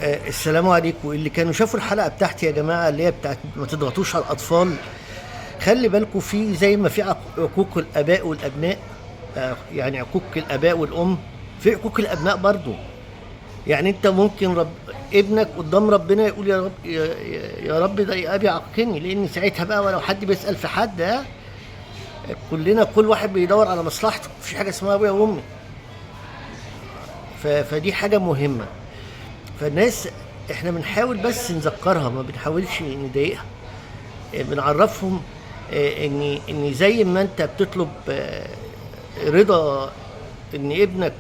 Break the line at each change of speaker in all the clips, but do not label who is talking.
السلام عليكم. اللي كانوا شافوا الحلقة بتاعتي يا جماعة، اللي هي بتاعت ما تضغطوش على الأطفال، خلي بالكم في زي ما في عقوق الآباء والأبناء، يعني عقوق الآباء والأم، في عقوق الأبناء برضو. يعني أنت ممكن ابنك قدام ربنا يقول يا رب يا رب ده أبي عاقني، لأن ساعتها بقى ولو حد بيسأل في حد كلنا كل واحد بيدور على مصلحته، مفيش حاجة اسمها أبويا وأمي. فدي حاجة مهمة. فالناس احنا بنحاول بس نذكرها، ما بنحاولش نضايقها. بنعرفهم ان زي ما انت بتطلب رضا ان ابنك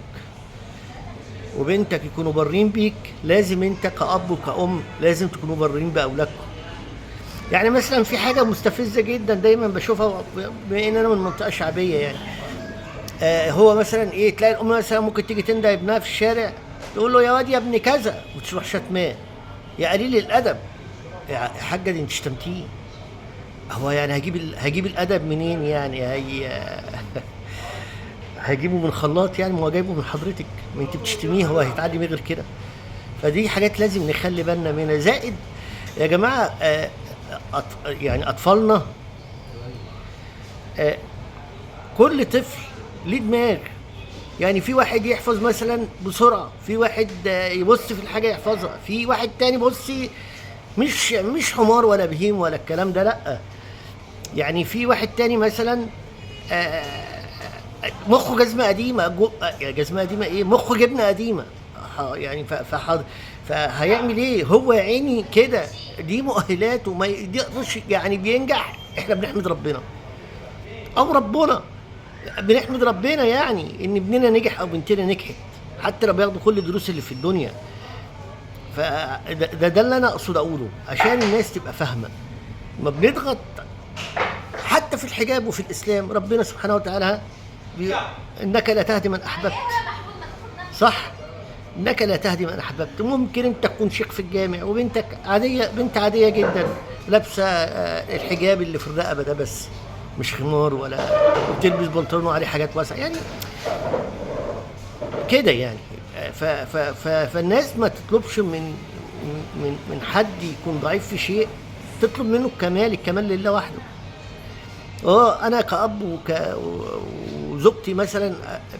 وبنتك يكونوا بارين بيك، لازم انت كأب وكأم لازم تكونوا بارين بأولادكم. يعني مثلا في حاجة مستفزة جدا دايما بشوفها، بما ان انا من منطقة شعبية يعني. هو مثلا تلاقي الام مثلا ممكن تيجي تندى ابنها في الشارع، تقول له يا واد يا ابن كذا، وتروح شتماه. يا قليل الادب يا حاجه، دي انت شتمتيه. هو يعني هجيب الادب منين؟ يعني هجيبه من خلاط؟ يعني ما هو جايبه من حضرتك، ما انت بتشتميه، هو هيتعلم غير كده؟ فدي حاجات لازم نخلي بالنا منها. زائد يا جماعه يعني اطفالنا، كل طفل ليه دماغ. يعني في واحد يحفظ مثلا بسرعه، في واحد يبص في الحاجه يحفظها، في واحد تاني بصي مش حمار ولا بهيم ولا الكلام ده، لا. يعني في واحد تاني مثلا مخه جزمه قديمه، جزمه قديمه مخه جبنه قديمه. يعني فهيعمل ايه هو يا عيني كده؟ دي مؤهلاته، وما يقدرش يعني بينجح. احنا بنحمد ربنا، او ربنا بنحمد ربنا يعني ان ابننا نجح او بنتنا نجحت، حتى لو بياخدوا كل الدروس اللي في الدنيا. فده اللي انا اقصد اقوله عشان الناس تبقى فاهمه. ما بنضغط حتى في الحجاب وفي الاسلام، ربنا سبحانه وتعالى انك لا تهدي من احببت، صح؟ انك لا تهدي من احببت. ممكن انت تكون شيخ في الجامع وبنتك عاديه، بنت عاديه جدا، لابسه الحجاب اللي في الرقبه ده بس، مش خمار ولا بتلبس بنطلون وعليه حاجات واسعه يعني كده يعني. فالناس ما تطلبش من حد يكون ضعيف في شيء، تطلب منه الكمال لله وحده. انا كأب وزوجتي مثلا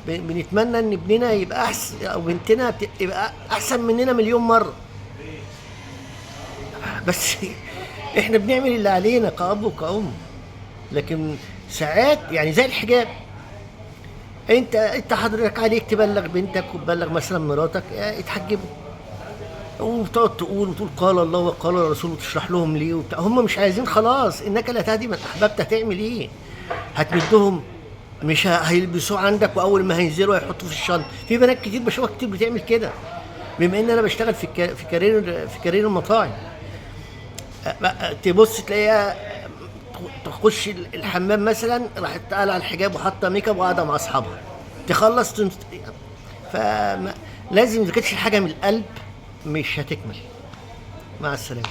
بنتمنى ان ابننا يبقى احسن او بنتنا يبقى احسن مننا مليون مره، بس احنا بنعمل اللي علينا كأب وكأم. لكن ساعات يعني زي الحجاب، انت حضرتك عليك تبلغ بنتك وتبلغ مثلا مراتك اتحجبوا، وتقعد تقول قال الله وقال الرسول وتشرح لهم ليه وبتاع. هم مش عايزين، خلاص انك لا تهدي من احببت. هتعمل ايه؟ هتمدهم؟ مش هيلبسوه عندك واول ما هينزلوا هيحطوه في الشنطه. في بنات كتير بشوفها كتير بتعمل كده، بما ان انا بشتغل في كارير المطاعم. تبص تلاقيها تخش الحمام مثلا، راحت قالعه الحجاب وحاطه ميك اب وقاعده مع اصحابها، تخلص فلازم اذا كانتش الحاجه من القلب مش هتكمل. مع السلامه.